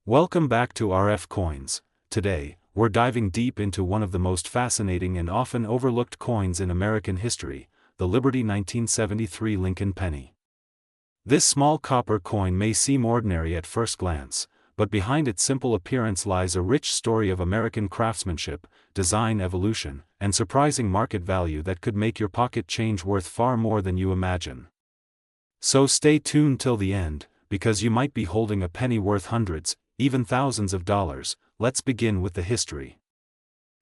Welcome back to RF Coins. Today, we're diving deep into one of the most fascinating and often overlooked coins in American history, the Liberty 1973 Lincoln penny. This small copper coin may seem ordinary at first glance, but behind its simple appearance lies a rich story of American craftsmanship, design evolution, and surprising market value that could make your pocket change worth far more than you imagine. So stay tuned till the end, because you might be holding a penny worth hundreds, even thousands of dollars. Let's begin with the history.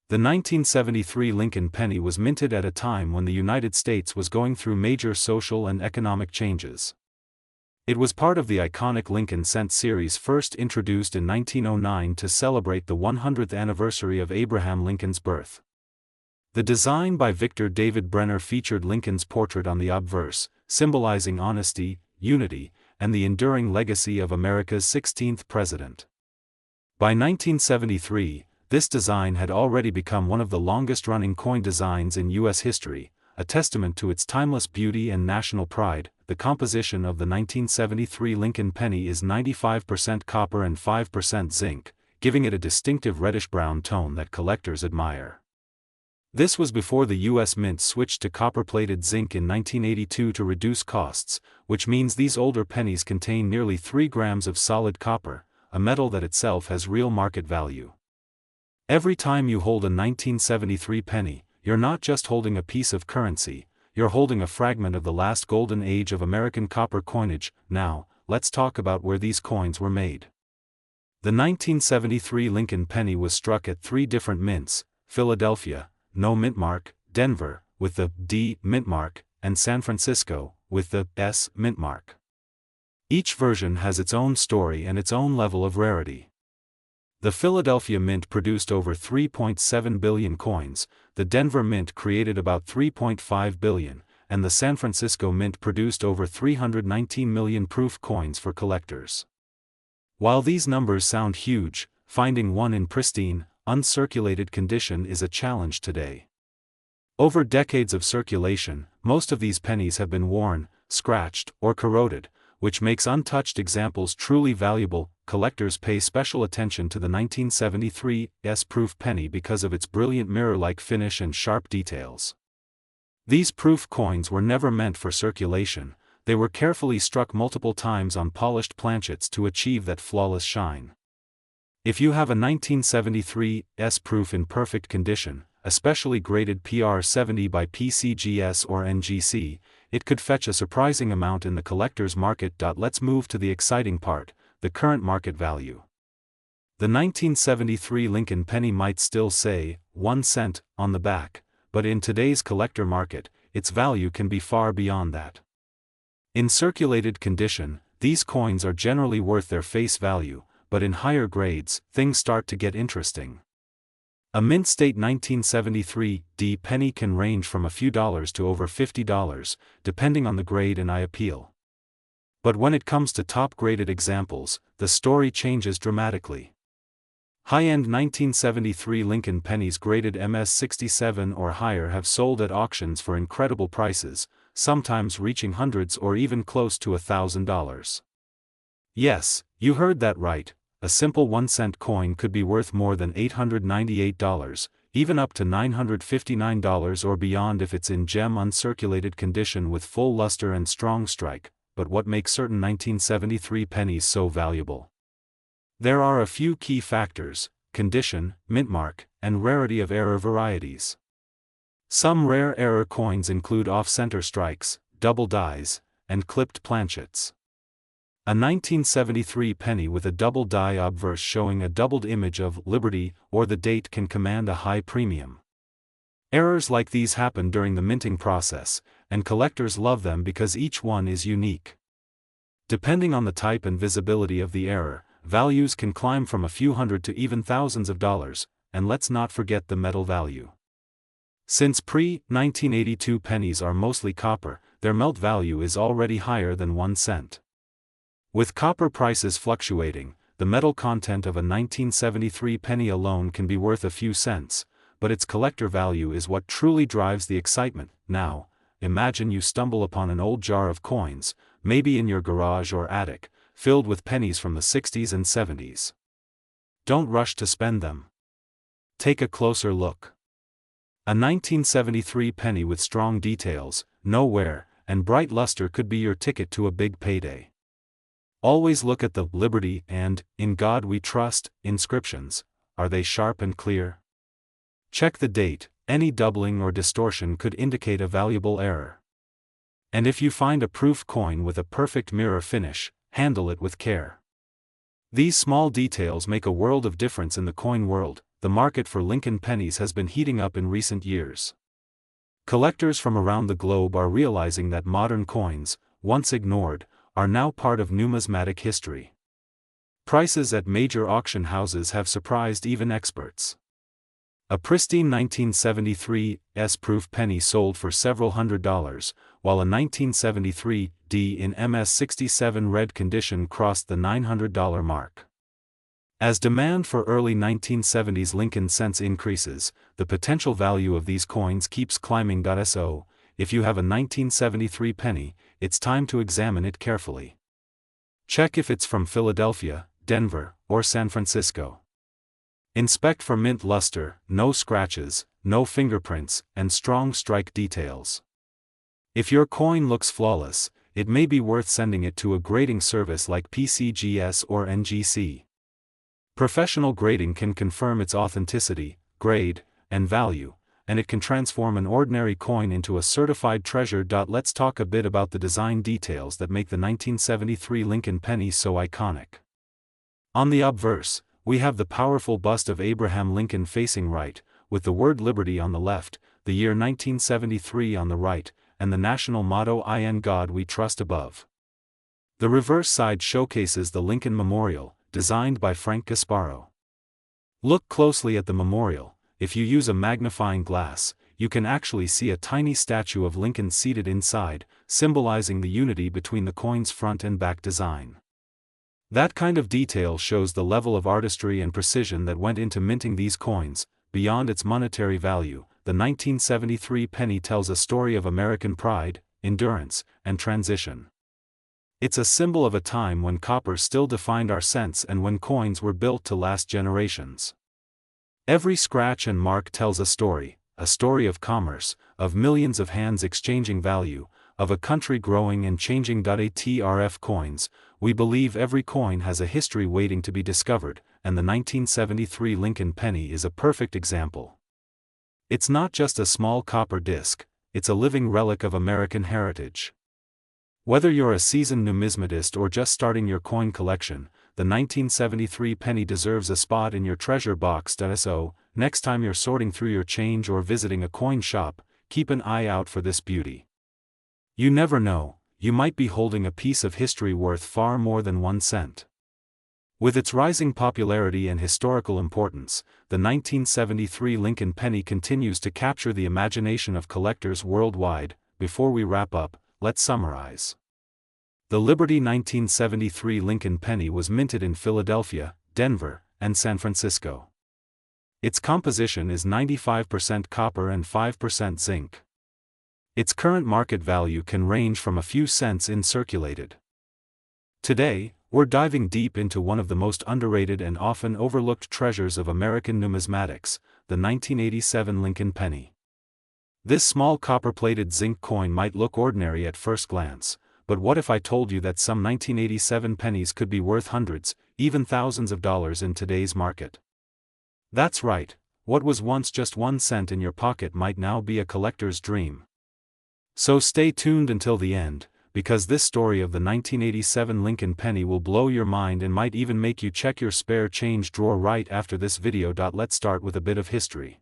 The 1973 Lincoln penny was minted at a time when the United States was going through major social and economic changes. It was part of the iconic Lincoln cent series first introduced in 1909 to celebrate the 100th anniversary of Abraham Lincoln's birth. The design by Victor David Brenner featured Lincoln's portrait on the obverse, symbolizing honesty, unity, and the enduring legacy of America's 16th president. By 1973, this design had already become one of the longest-running coin designs in U.S. history, a testament to its timeless beauty and national pride. The composition of the 1973 Lincoln penny is 95% copper and 5% zinc, giving it a distinctive reddish-brown tone that collectors admire. This was before the U.S. Mint switched to copper-plated zinc in 1982 to reduce costs, which means these older pennies contain nearly 3 grams of solid copper, a metal that itself has real market value. Every time you hold a 1973 penny, you're not just holding a piece of currency, you're holding a fragment of the last golden age of American copper coinage. Now, let's talk about where these coins were made. The 1973 Lincoln penny was struck at 3 different mints: Philadelphia, no mint mark; Denver, with the D mint mark; and San Francisco, with the S mint mark. Each version has its own story and its own level of rarity. The Philadelphia Mint produced over 3.7 billion coins, the Denver Mint created about 3.5 billion, and the San Francisco Mint produced over 319 million proof coins for collectors. While these numbers sound huge, finding one in pristine, uncirculated condition is a challenge today. Over decades of circulation, most of these pennies have been worn, scratched, or corroded, which makes untouched examples truly valuable. Collectors pay special attention to the 1973 S-proof penny because of its brilliant mirror-like finish and sharp details. These proof coins were never meant for circulation, they were carefully struck multiple times on polished planchets to achieve that flawless shine. If you have a 1973 S-proof in perfect condition, especially graded PR70 by PCGS or NGC, it could fetch a surprising amount in the collector's market. Let's move to the exciting part, the current market value. The 1973 Lincoln penny might still say 1 cent on the back, but in today's collector market, its value can be far beyond that. In circulated condition, these coins are generally worth their face value, but in higher grades, things start to get interesting. A mint state 1973 D penny can range from a few dollars to over $50, depending on the grade and eye appeal. But when it comes to top-graded examples, the story changes dramatically. High-end 1973 Lincoln pennies graded MS-67 or higher have sold at auctions for incredible prices, sometimes reaching hundreds or even close to $1,000. Yes, you heard that right. A simple 1-cent coin could be worth more than $898, even up to $959 or beyond if it's in gem uncirculated condition with full luster and strong strike. But what makes certain 1973 pennies so valuable? There are a few key factors: condition, mint mark, and rarity of error varieties. Some rare error coins include off-center strikes, double dies, and clipped planchets. A 1973 penny with a double die obverse showing a doubled image of Liberty or the date can command a high premium. Errors like these happen during the minting process, and collectors love them because each one is unique. Depending on the type and visibility of the error, values can climb from a few hundred to even thousands of dollars, and let's not forget the metal value. Since pre-1982 pennies are mostly copper, their melt value is already higher than 1 cent. With copper prices fluctuating, the metal content of a 1973 penny alone can be worth a few cents, but its collector value is what truly drives the excitement. Now, imagine you stumble upon an old jar of coins, maybe in your garage or attic, filled with pennies from the 60s and 70s. don't rush to spend them. Take a closer look. A 1973 penny with strong details, no wear, and bright luster could be your ticket to a big payday. Always look at the "Liberty" and "In God We Trust" inscriptions. Are they sharp and clear? Check the date. Any doubling or distortion could indicate a valuable error. And if you find a proof coin with a perfect mirror finish, handle it with care. These small details make a world of difference in the coin world. The market for Lincoln pennies has been heating up in recent years. Collectors from around the globe are realizing that modern coins, once ignored, are now part of numismatic history. Prices at major auction houses have surprised even experts. A pristine 1973 S-proof penny sold for several $100s, while a 1973 D in MS-67 red condition crossed the $900 mark. As demand for early 1970s Lincoln cents increases, the potential value of these coins keeps climbing. So, if you have a 1973 penny, it's time to examine it carefully. Check if it's from Philadelphia, Denver, or San Francisco. Inspect for mint luster, no scratches, no fingerprints, and strong strike details. If your coin looks flawless, it may be worth sending it to a grading service like PCGS or NGC. Professional grading can confirm its authenticity, grade, and value, and it can transform an ordinary coin into a certified treasure. Let's talk a bit about the design details that make the 1973 Lincoln penny so iconic. On the obverse, we have the powerful bust of Abraham Lincoln facing right, with the word Liberty on the left, the year 1973 on the right, and the national motto "In God We Trust" above. The reverse side showcases the Lincoln Memorial, designed by Frank Gasparo. Look closely at the memorial. If you use a magnifying glass, you can actually see a tiny statue of Lincoln seated inside, symbolizing the unity between the coin's front and back design. That kind of detail shows the level of artistry and precision that went into minting these coins. Beyond its monetary value, the 1973 penny tells a story of American pride, endurance, and transition. It's a symbol of a time when copper still defined our cents and when coins were built to last generations. Every scratch and mark tells a story of commerce, of millions of hands exchanging value, of a country growing and changing. ATRF coins, we believe every coin has a history waiting to be discovered, and the 1973 Lincoln penny is a perfect example. It's not just a small copper disc, it's a living relic of American heritage. Whether you're a seasoned numismatist or just starting your coin collection, the 1973 penny deserves a spot in your treasure box. So, next time you're sorting through your change or visiting a coin shop, keep an eye out for this beauty. You never know, you might be holding a piece of history worth far more than 1 cent. With its rising popularity and historical importance, the 1973 Lincoln penny continues to capture the imagination of collectors worldwide. Before we wrap up, let's summarize. The Liberty 1973 Lincoln penny was minted in Philadelphia, Denver, and San Francisco. Its composition is 95% copper and 5% zinc. Its current market value can range from a few cents in circulated. Today, we're diving deep into one of the most underrated and often overlooked treasures of American numismatics, the 1987 Lincoln penny. This small copper-plated zinc coin might look ordinary at first glance, but what if I told you that some 1987 pennies could be worth hundreds, even thousands of dollars in today's market? That's right, what was once just 1 cent in your pocket might now be a collector's dream. So stay tuned until the end, because this story of the 1987 Lincoln penny will blow your mind and might even make you check your spare change drawer right after this video. Let's start with a bit of history.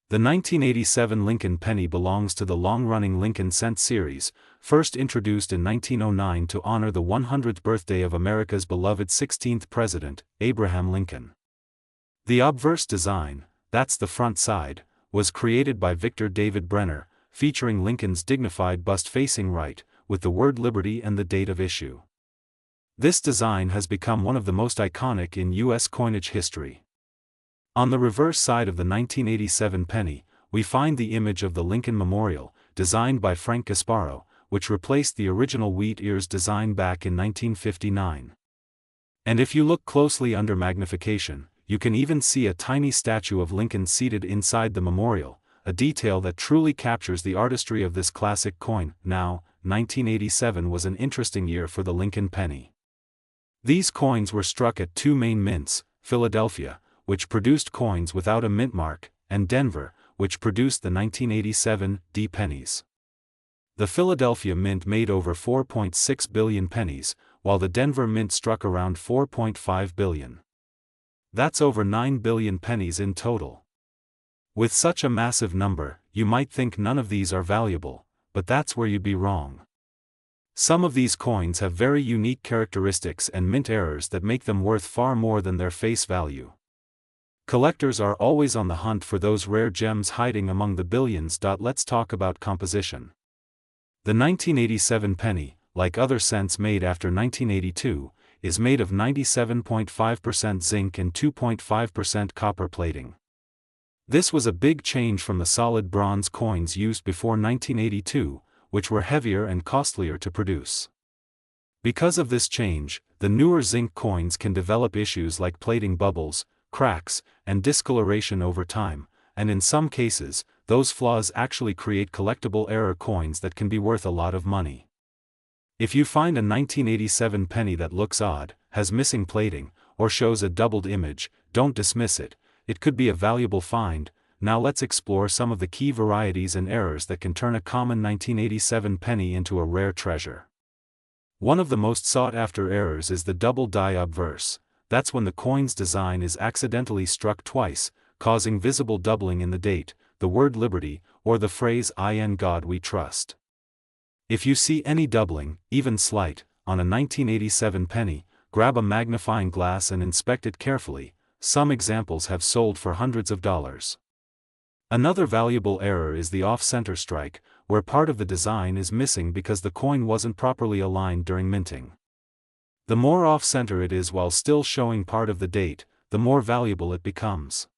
The 1987 Lincoln penny belongs to the long-running Lincoln cent series, first introduced in 1909 to honor the 100th birthday of America's beloved 16th president, Abraham Lincoln. The obverse design, that's the front side, was created by Victor David Brenner, featuring Lincoln's dignified bust facing right, with the word Liberty and the date of issue. This design has become one of the most iconic in U.S. coinage history. On the reverse side of the 1987 penny, we find the image of the Lincoln Memorial, designed by Frank Gasparo, which replaced the original wheat ears design back in 1959. And if you look closely under magnification, You can even see a tiny statue of Lincoln seated inside the memorial, a detail that truly captures the artistry of this classic coin. Now, 1987 was an interesting year for the Lincoln penny. These coins were struck at two main mints, Philadelphia, which produced coins without a mint mark, and Denver, which produced the 1987 D pennies. The Philadelphia Mint made over 4.6 billion pennies, while the Denver Mint struck around 4.5 billion. That's over 9 billion pennies in total. With such a massive number, you might think none of these are valuable, but that's where you'd be wrong. Some of these coins have very unique characteristics and mint errors that make them worth far more than their face value. Collectors are always on the hunt for those rare gems hiding among the billions. Let's talk about composition. The 1987 penny, like other cents made after 1982, is made of 97.5% zinc and 2.5% copper plating. This was a big change from the solid bronze coins used before 1982, which were heavier and costlier to produce. Because of this change, the newer zinc coins can develop issues like plating bubbles, cracks, and discoloration over time, and in some cases, those flaws actually create collectible error coins that can be worth a lot of money. If you find a 1987 penny that looks odd, has missing plating, or shows a doubled image, don't dismiss it. It could be a valuable find. Now let's explore some of the key varieties and errors that can turn a common 1987 penny into a rare treasure. One of the most sought-after errors is the double die obverse. That's when the coin's design is accidentally struck twice, causing visible doubling in the date, the word liberty, or the phrase "In God we trust." If you see any doubling, even slight, on a 1987 penny, grab a magnifying glass and inspect it carefully. Some examples have sold for hundreds of dollars. Another valuable error is the off-center strike, where part of the design is missing because the coin wasn't properly aligned during minting. The more off-center it is while still showing part of the date, the more valuable it becomes.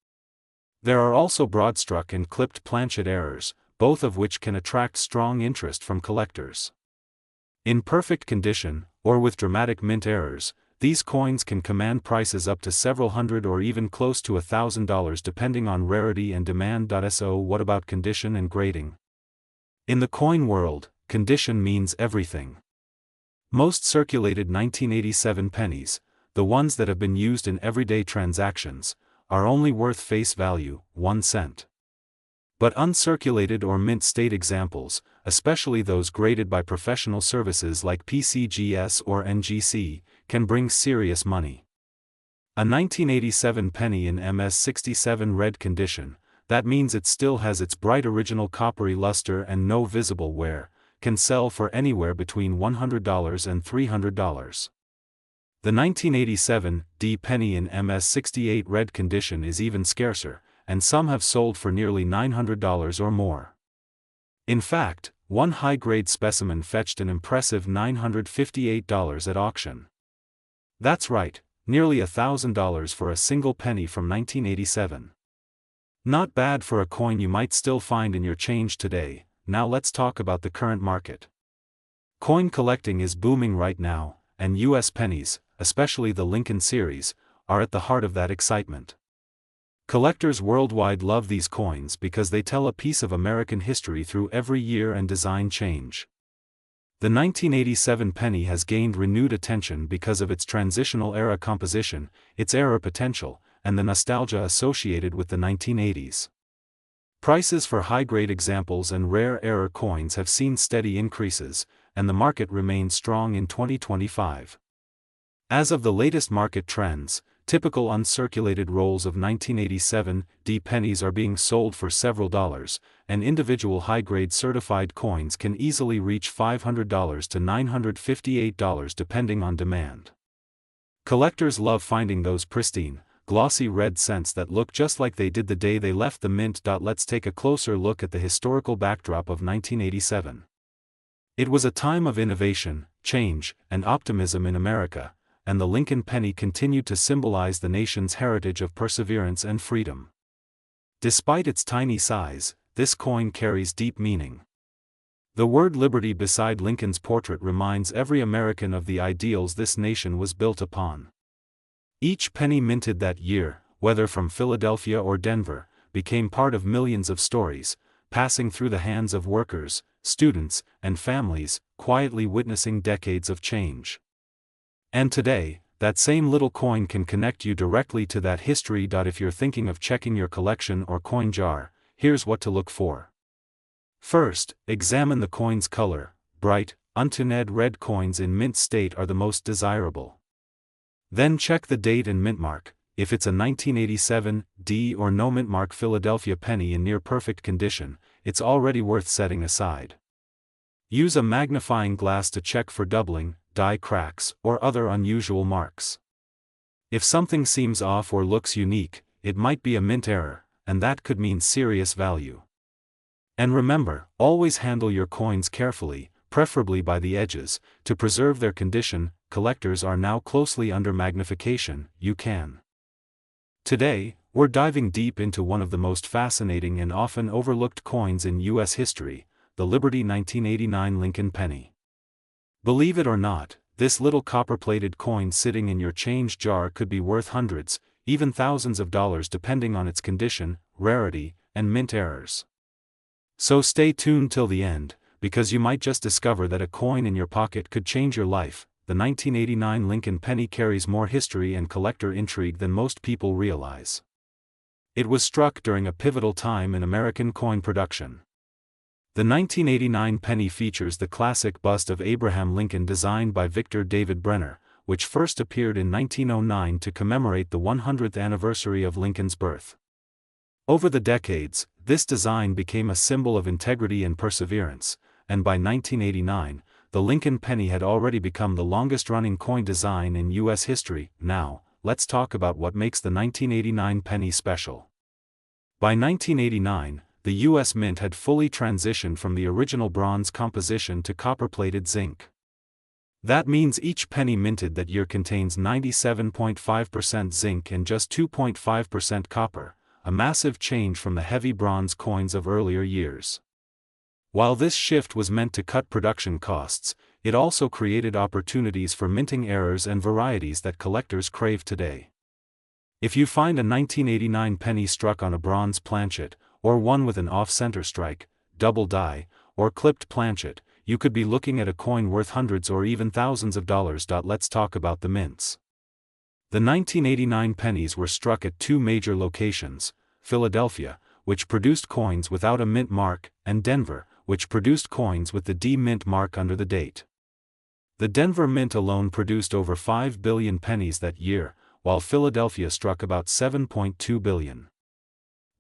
There are also broad-struck and clipped planchet errors, both of which can attract strong interest from collectors. In perfect condition, or with dramatic mint errors, these coins can command prices up to several hundred or even close to $1,000 depending on rarity and demand. So what about condition and grading? In the coin world, condition means everything. Most circulated 1987 pennies, the ones that have been used in everyday transactions, are only worth face value, 1 cent. But uncirculated or mint state examples, especially those graded by professional services like PCGS or NGC, can bring serious money. A 1987 penny in MS67 red condition, that means it still has its bright original coppery luster and no visible wear, can sell for anywhere between $100 and $300. The 1987 D penny in MS68 red condition is even scarcer, and some have sold for nearly $900 or more. In fact, one high-grade specimen fetched an impressive $958 at auction. That's right, nearly $1,000 for a single penny from 1987. Not bad for a coin you might still find in your change today. Now let's talk about the current market. Coin collecting is booming right now, and US pennies, especially the Lincoln series, are at the heart of that excitement. Collectors worldwide love these coins because they tell a piece of American history through every year and design change. The 1987 penny has gained renewed attention because of its transitional era composition, its era potential, and the nostalgia associated with the 1980s. Prices for high-grade examples and rare error coins have seen steady increases, and the market remains strong in 2025. As of the latest market trends, typical uncirculated rolls of 1987 D pennies are being sold for several dollars, and individual high-grade certified coins can easily reach $500 to $958 depending on demand. Collectors love finding those pristine, glossy red cents that look just like they did the day they left the mint. Let's take a closer look at the historical backdrop of 1987. It was a time of innovation, change, and optimism in America, and the Lincoln penny continued to symbolize the nation's heritage of perseverance and freedom. Despite its tiny size, this coin carries deep meaning. The word liberty beside Lincoln's portrait reminds every American of the ideals this nation was built upon. Each penny minted that year, whether from Philadelphia or Denver, became part of millions of stories, passing through the hands of workers, students, and families, quietly witnessing decades of change. And today, that same little coin can connect you directly to that history. If you're thinking of checking your collection or coin jar, here's what to look for. First, examine the coin's color. Bright, untinted red coins in mint state are the most desirable. Then check the date and mint mark. If it's a 1987 D or no mint mark Philadelphia penny in near perfect condition, it's already worth setting aside. Use a magnifying glass to check for doubling, die cracks, or other unusual marks. If something seems off or looks unique, it might be a mint error, and that could mean serious value. And remember, always handle your coins carefully, preferably by the edges, to preserve their condition. Collectors are now closely under magnification. You can. Today, we're diving deep into one of the most fascinating and often overlooked coins in U.S. history, the Liberty 1989 Lincoln penny. Believe it or not, this little copper-plated coin sitting in your change jar could be worth hundreds, even thousands of dollars depending on its condition, rarity, and mint errors. So stay tuned till the end, because you might just discover that a coin in your pocket could change your life. The 1989 Lincoln penny carries more history and collector intrigue than most people realize. It was struck during a pivotal time in American coin production. The 1989 penny features the classic bust of Abraham Lincoln designed by Victor David Brenner, which first appeared in 1909 to commemorate the 100th anniversary of Lincoln's birth. Over the decades, this design became a symbol of integrity and perseverance, and by 1989, the Lincoln penny had already become the longest-running coin design in U.S. history. Now, let's talk about what makes the 1989 penny special. By 1989, the U.S. Mint had fully transitioned from the original bronze composition to copper-plated zinc. That means each penny minted that year contains 97.5% zinc and just 2.5% copper, a massive change from the heavy bronze coins of earlier years. While this shift was meant to cut production costs, it also created opportunities for minting errors and varieties that collectors crave today. If you find a 1989 penny struck on a bronze planchet, or one with an off-center strike, double die, or clipped planchet, you could be looking at a coin worth hundreds or even thousands of dollars. Let's talk about the mints. The 1989 pennies were struck at two major locations: Philadelphia, which produced coins without a mint mark, and Denver, which produced coins with the D mint mark under the date. The Denver Mint alone produced over 5 billion pennies that year, while Philadelphia struck about 7.2 billion.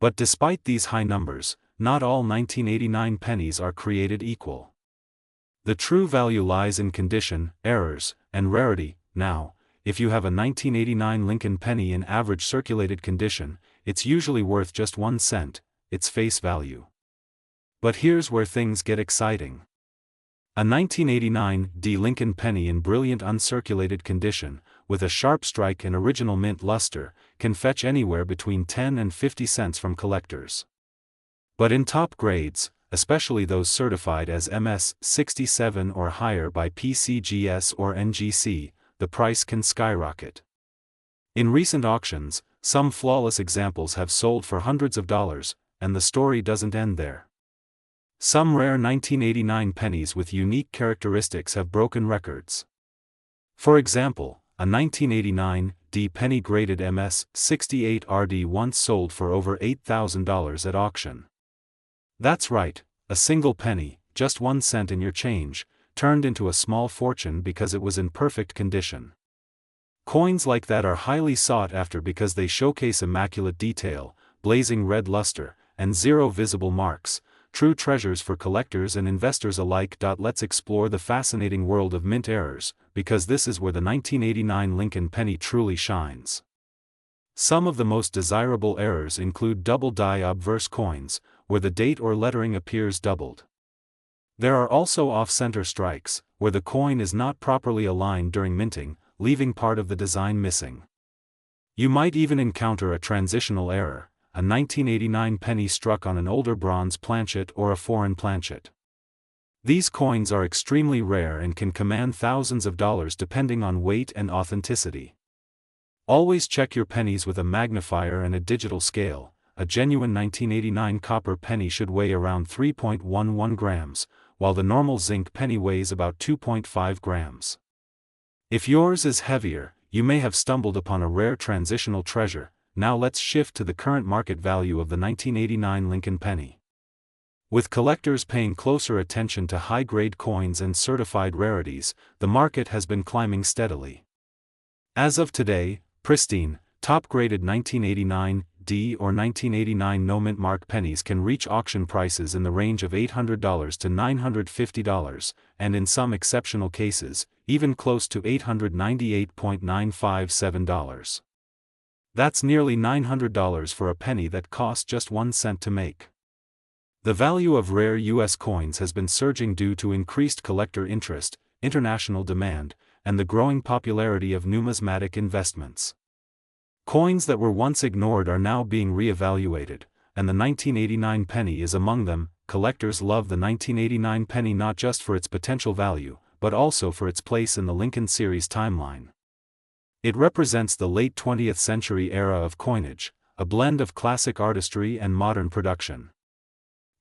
But despite these high numbers, not all 1989 pennies are created equal. The true value lies in condition, errors, and rarity. Now, if you have a 1989 Lincoln penny in average circulated condition, it's usually worth just 1 cent, its face value. But here's where things get exciting. A 1989 D Lincoln penny in brilliant uncirculated condition, with a sharp strike and original mint luster, can fetch anywhere between 10 and 50 cents from collectors. But in top grades, especially those certified as MS 67 or higher by PCGS or NGC, the price can skyrocket. In recent auctions, some flawless examples have sold for hundreds of dollars, and the story doesn't end there. Some rare 1989 pennies with unique characteristics have broken records. For example, a 1989 D penny graded MS 68 RD once sold for over $8,000 at auction. That's right, a single penny, just 1 cent in your change, turned into a small fortune because it was in perfect condition. Coins like that are highly sought after because they showcase immaculate detail, blazing red luster, and zero visible marks, true treasures for collectors and investors alike. Let's explore the fascinating world of mint errors, because this is where the 1989 Lincoln penny truly shines. Some of the most desirable errors include double die obverse coins, where the date or lettering appears doubled. There are also off-center strikes, where the coin is not properly aligned during minting, leaving part of the design missing. You might even encounter a transitional error, a 1989 penny struck on an older bronze planchet or a foreign planchet. These coins are extremely rare and can command thousands of dollars depending on weight and authenticity. Always check your pennies with a magnifier and a digital scale. A genuine 1989 copper penny should weigh around 3.11 grams, while the normal zinc penny weighs about 2.5 grams. If yours is heavier, you may have stumbled upon a rare transitional treasure. Now let's shift to the current market value of the 1989 Lincoln penny. With collectors paying closer attention to high-grade coins and certified rarities, the market has been climbing steadily. As of today, pristine, top-graded 1989 D or 1989 no-mint mark pennies can reach auction prices in the range of $800 to $950, and in some exceptional cases, even close to $898.957. That's nearly $900 for a penny that cost just 1 cent to make. The value of rare U.S. coins has been surging due to increased collector interest, international demand, and the growing popularity of numismatic investments. Coins that were once ignored are now being re-evaluated, and the 1989 penny is among them. Collectors love the 1989 penny not just for its potential value, but also for its place in the Lincoln series timeline. It represents the late 20th century era of coinage, a blend of classic artistry and modern production.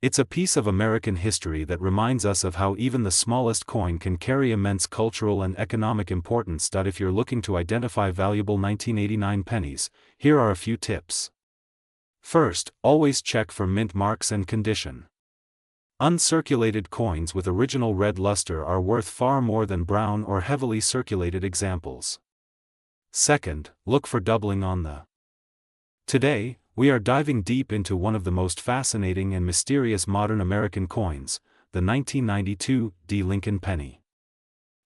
It's a piece of American history that reminds us of how even the smallest coin can carry immense cultural and economic importance. If you're looking to identify valuable 1989 pennies, here are a few tips. First, always check for mint marks and condition. Uncirculated coins with original red luster are worth far more than brown or heavily circulated examples. Second, look for doubling on the. Today, we are diving deep into one of the most fascinating and mysterious modern American coins, the 1992 D Lincoln penny.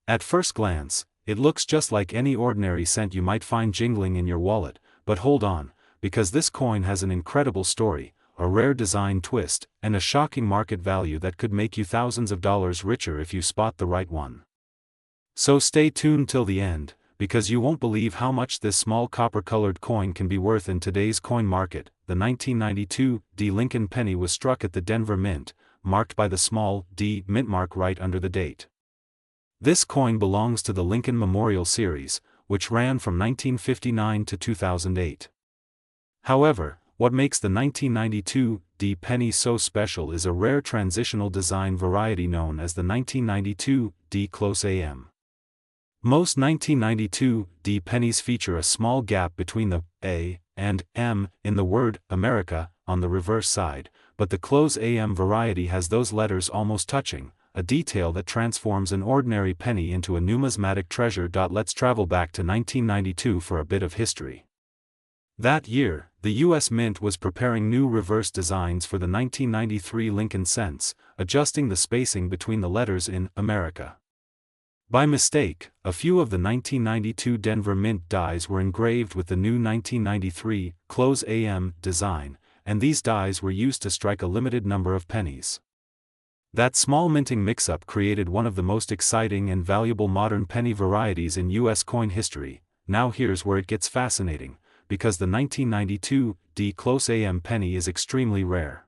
At first glance, it looks just like any ordinary cent you might find jingling in your wallet, but hold on, because this coin has an incredible story, a rare design twist, and a shocking market value that could make you thousands of dollars richer if you spot the right one. So stay tuned till the end, because you won't believe how much this small copper-colored coin can be worth in today's coin market. The 1992 D Lincoln penny was struck at the Denver Mint, marked by the small D mint mark right under the date. This coin belongs to the Lincoln Memorial Series, which ran from 1959 to 2008. However, what makes the 1992 D penny so special is a rare transitional design variety known as the 1992 D close AM. Most 1992 D pennies feature a small gap between the A and M in the word America on the reverse side, but the close AM variety has those letters almost touching, a detail that transforms an ordinary penny into a numismatic treasure. Let's travel back to 1992 for a bit of history. That year, the U.S. Mint was preparing new reverse designs for the 1993 Lincoln cents, adjusting the spacing between the letters in America. By mistake, a few of the 1992 Denver Mint dies were engraved with the new 1993 close AM design, and these dies were used to strike a limited number of pennies. That small minting mix-up created one of the most exciting and valuable modern penny varieties in U.S. coin history. Now here's where it gets fascinating, because the 1992 D close AM penny is extremely rare.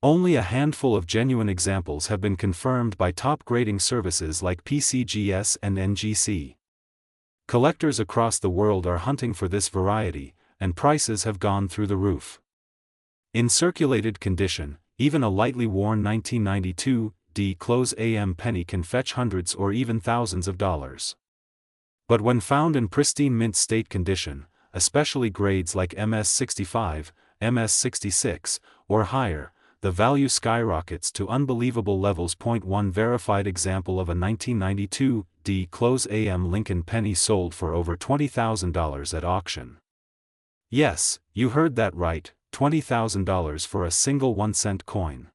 Only a handful of genuine examples have been confirmed by top grading services like PCGS and NGC. Collectors across the world are hunting for this variety, and prices have gone through the roof. In circulated condition, even a lightly worn 1992 D close AM penny can fetch hundreds or even thousands of dollars. But when found in pristine mint state condition, especially grades like MS65, MS66, or higher, the value skyrockets to unbelievable levels. One verified example of a 1992 D close AM Lincoln penny sold for over $20,000 at auction. Yes, you heard that right, $20,000 for a single 1-cent coin.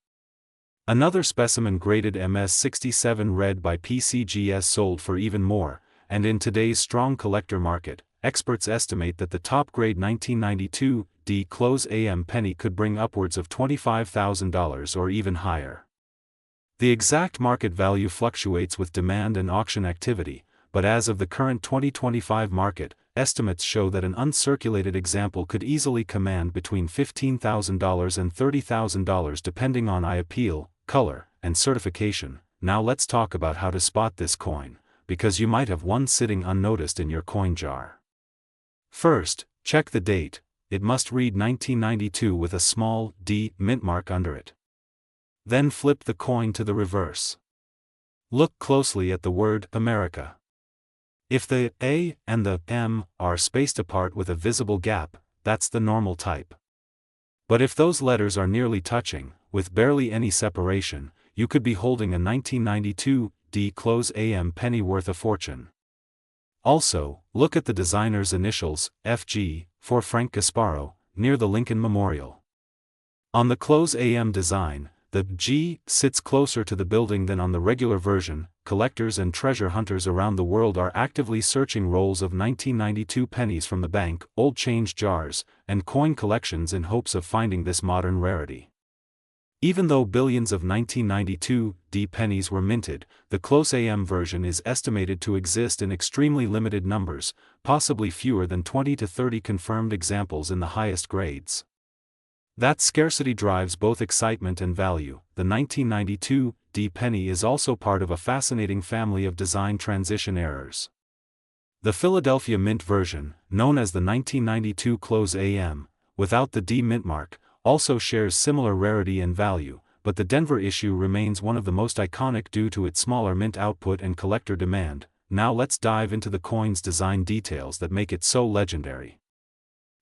Another specimen graded MS67 red by PCGS sold for even more, and in today's strong collector market, experts estimate that the top-grade 1992 D close AM penny could bring upwards of $25,000 or even higher. The exact market value fluctuates with demand and auction activity, but as of the current 2025 market, estimates show that an uncirculated example could easily command between $15,000 and $30,000 depending on eye appeal, color, and certification. Now let's talk about how to spot this coin, because you might have one sitting unnoticed in your coin jar. First, check the date. It must read 1992 with a small D mint mark under it. Then flip the coin to the reverse. Look closely at the word America. If the A and the M are spaced apart with a visible gap, that's the normal type. But if those letters are nearly touching, with barely any separation, you could be holding a 1992 D close AM penny worth a fortune. Also, look at the designer's initials, FG, for Frank Gasparro, near the Lincoln Memorial. On the close AM design, the G sits closer to the building than on the regular version. Collectors and treasure hunters around the world are actively searching rolls of 1992 pennies from the bank, old change jars, and coin collections in hopes of finding this modern rarity. Even though billions of 1992 D pennies were minted, the close AM version is estimated to exist in extremely limited numbers, possibly fewer than 20 to 30 confirmed examples in the highest grades. That scarcity drives both excitement and value. The 1992 D penny is also part of a fascinating family of design transition errors. The Philadelphia Mint version, known as the 1992 close AM, without the D mint mark, also shares similar rarity and value, but the Denver issue remains one of the most iconic due to its smaller mint output and collector demand. Now let's dive into the coin's design details that make it so legendary.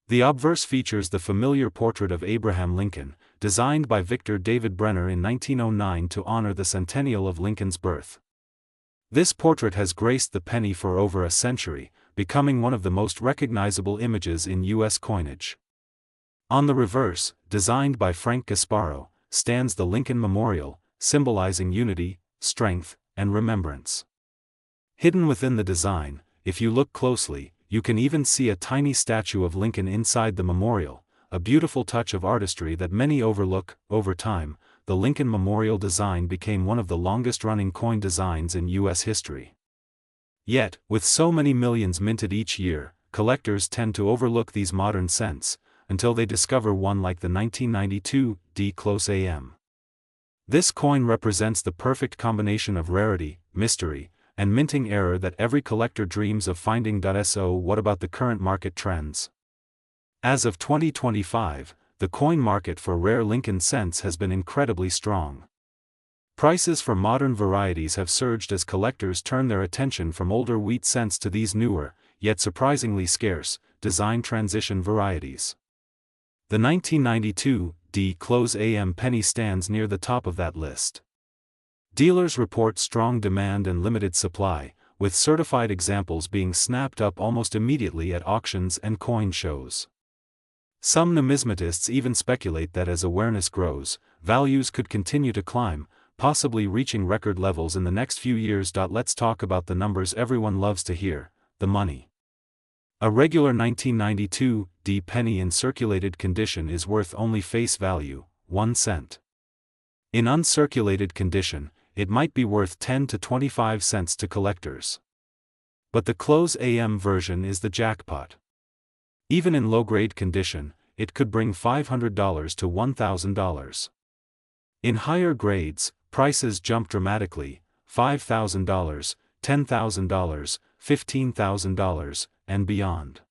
The obverse features the familiar portrait of Abraham Lincoln, designed by Victor David Brenner in 1909 to honor the centennial of Lincoln's birth. This portrait has graced the penny for over a century, becoming one of the most recognizable images in U.S. coinage. On the reverse, designed by Frank Gasparro, stands the Lincoln Memorial, symbolizing unity, strength, and remembrance. Hidden within the design, if you look closely, you can even see a tiny statue of Lincoln inside the memorial, a beautiful touch of artistry that many overlook. Over time, the Lincoln Memorial design became one of the longest-running coin designs in U.S. history. Yet, with so many millions minted each year, collectors tend to overlook these modern cents, until they discover one like the 1992 D close AM. This coin represents the perfect combination of rarity, mystery, and minting error that every collector dreams of finding. So what about the current market trends? As of 2025, the coin market for rare Lincoln cents has been incredibly strong. Prices for modern varieties have surged as collectors turn their attention from older wheat cents to these newer, yet surprisingly scarce, design transition varieties. The 1992 D close AM penny stands near the top of that list. Dealers report strong demand and limited supply, with certified examples being snapped up almost immediately at auctions and coin shows. Some numismatists even speculate that as awareness grows, values could continue to climb, possibly reaching record levels in the next few years. Let's talk about the numbers everyone loves to hear: the money. A regular 1992 D penny in circulated condition is worth only face value, 1 cent. In uncirculated condition, it might be worth 10 to 25 cents to collectors. But the close AM version is the jackpot. Even in low-grade condition, it could bring $500 to $1,000. In higher grades, prices jump dramatically: $5,000, $10,000, $15,000, and beyond.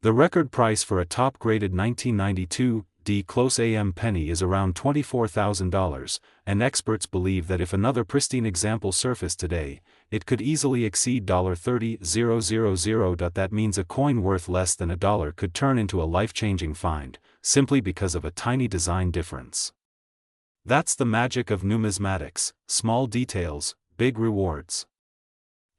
The record price for a top-graded 1992 D close AM penny is around $24,000, and experts believe that if another pristine example surfaced today, it could easily exceed $30,000. That means a coin worth less than $1 could turn into a life-changing find, simply because of a tiny design difference. That's the magic of numismatics: small details, big rewards.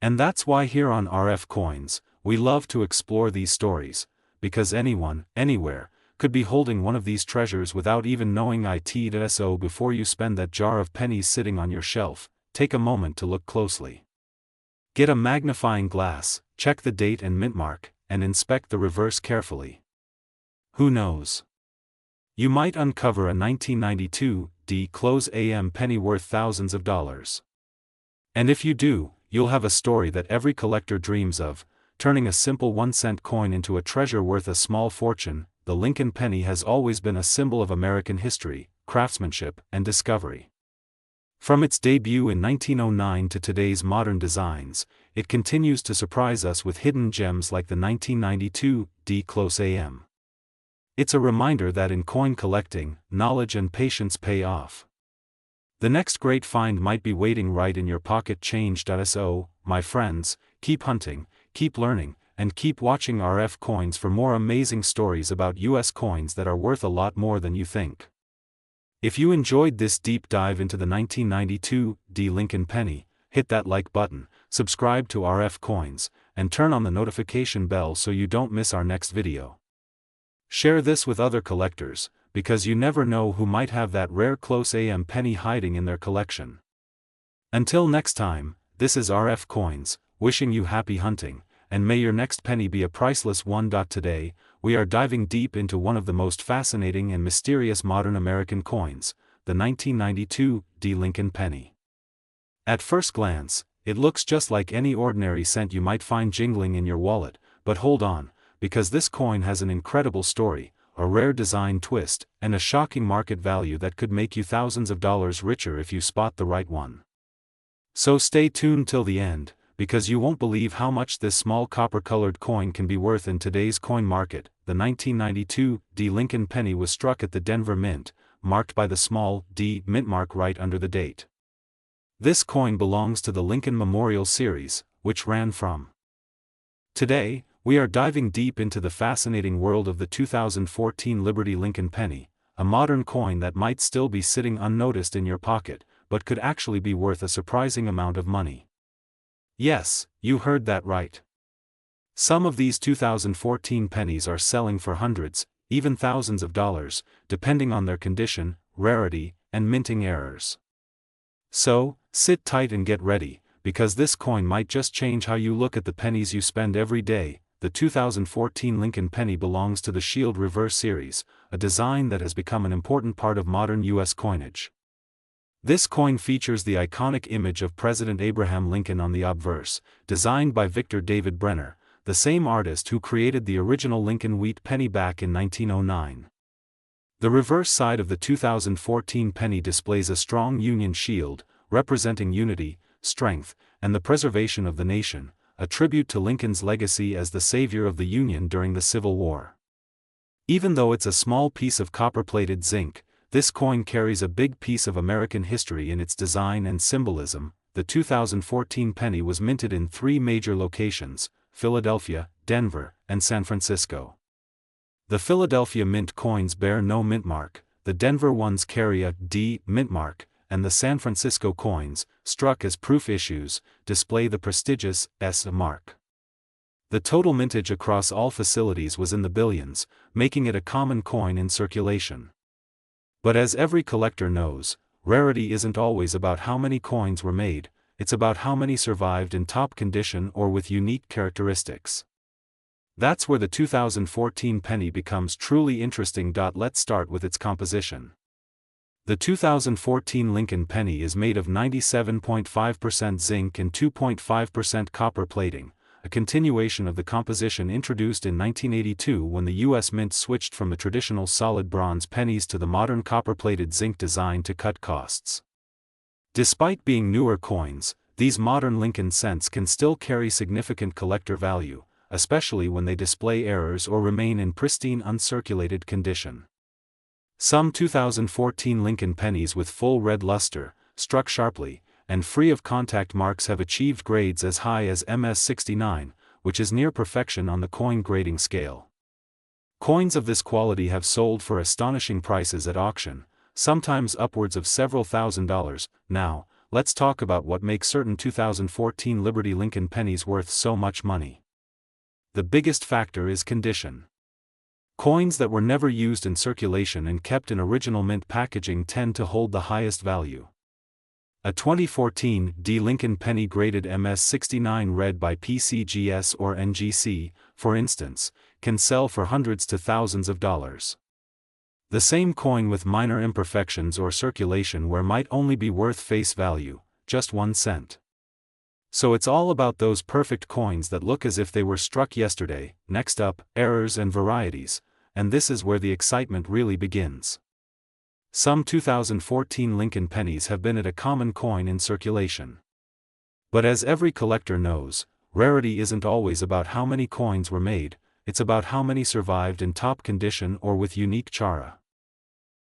And that's why here on RF Coins, we love to explore these stories, because anyone, anywhere, could be holding one of these treasures without even knowing it. So before you spend that jar of pennies sitting on your shelf, take a moment to look closely. Get a magnifying glass, check the date and mint mark, and inspect the reverse carefully. Who knows? You might uncover a 1992 D close AM penny worth thousands of dollars. And if you do, you'll have a story that every collector dreams of, turning a simple 1-cent coin into a treasure worth a small fortune. The Lincoln penny has always been a symbol of American history, craftsmanship, and discovery. From its debut in 1909 to today's modern designs, it continues to surprise us with hidden gems like the 1992 D Close AM. It's a reminder that in coin collecting, knowledge and patience pay off. The next great find might be waiting right in your pocket. Change.so, my friends, keep hunting, keep learning, and keep watching RF Coins for more amazing stories about US coins that are worth a lot more than you think. If you enjoyed this deep dive into the 1992 D Lincoln penny, hit that like button, subscribe to RF Coins, and turn on the notification bell so you don't miss our next video. Share this with other collectors, because you never know who might have that rare Close AM penny hiding in their collection. Until next time, this is RF Coins, wishing you happy hunting, and may your next penny be a priceless one. Today, we are diving deep into one of the most fascinating and mysterious modern American coins, the 1992 D Lincoln penny. At first glance, it looks just like any ordinary cent you might find jingling in your wallet, but hold on, because this coin has an incredible story, a rare design twist, and a shocking market value that could make you thousands of dollars richer if you spot the right one. So stay tuned till the end, because you won't believe how much this small copper-colored coin can be worth in today's coin market. The 1992 D Lincoln penny was struck at the Denver Mint, marked by the small D mint mark right under the date. This coin belongs to the Lincoln Memorial Series, which ran from. Today, we are diving deep into the fascinating world of the 2014 Liberty Lincoln penny, a modern coin that might still be sitting unnoticed in your pocket, but could actually be worth a surprising amount of money. Yes, you heard that right. Some of these 2014 pennies are selling for hundreds, even thousands of dollars, depending on their condition, rarity, and minting errors. So, sit tight and get ready, because this coin might just change how you look at the pennies you spend every day. The 2014 Lincoln penny belongs to the Shield Reverse series, a design that has become an important part of modern U.S. coinage. This coin features the iconic image of President Abraham Lincoln on the obverse, designed by Victor David Brenner, the same artist who created the original Lincoln wheat penny back in 1909. The reverse side of the 2014 penny displays a strong Union shield, representing unity, strength, and the preservation of the nation, a tribute to Lincoln's legacy as the savior of the Union during the Civil War. Even though it's a small piece of copper-plated zinc, this coin carries a big piece of American history in its design and symbolism. The 2014 penny was minted in 3 major locations: Philadelphia, Denver, and San Francisco. The Philadelphia mint coins bear no mint mark, the Denver ones carry a D mint mark, and the San Francisco coins, struck as proof issues, display the prestigious S mark. The total mintage across all facilities was in the billions, making it a common coin in circulation. But as every collector knows, rarity isn't always about how many coins were made, it's about how many survived in top condition or with unique characteristics. That's where the 2014 penny becomes truly interesting. Let's start with its composition. The 2014 Lincoln penny is made of 97.5% zinc and 2.5% copper plating, a continuation of the composition introduced in 1982 when the U.S. Mint switched from the traditional solid bronze pennies to the modern copper-plated zinc design to cut costs. Despite being newer coins, these modern Lincoln cents can still carry significant collector value, especially when they display errors or remain in pristine uncirculated condition. Some 2014 Lincoln pennies with full red luster, struck sharply, and free of contact marks have achieved grades as high as MS69, which is near perfection on the coin grading scale. Coins of this quality have sold for astonishing prices at auction, sometimes upwards of several $1,000s. Now, let's talk about what makes certain 2014 Liberty Lincoln pennies worth so much money. The biggest factor is condition. Coins that were never used in circulation and kept in original mint packaging tend to hold the highest value. A 2014 D Lincoln penny graded MS69 read by PCGS or NGC, for instance, can sell for hundreds to thousands of dollars. The same coin with minor imperfections or circulation wear might only be worth face value, just 1 cent. So it's all about those perfect coins that look as if they were struck yesterday. Next up, errors and varieties, and this is where the excitement really begins. Some 2014 Lincoln pennies have been a common coin in circulation. But as every collector knows, rarity isn't always about how many coins were made, it's about how many survived in top condition or with unique chara.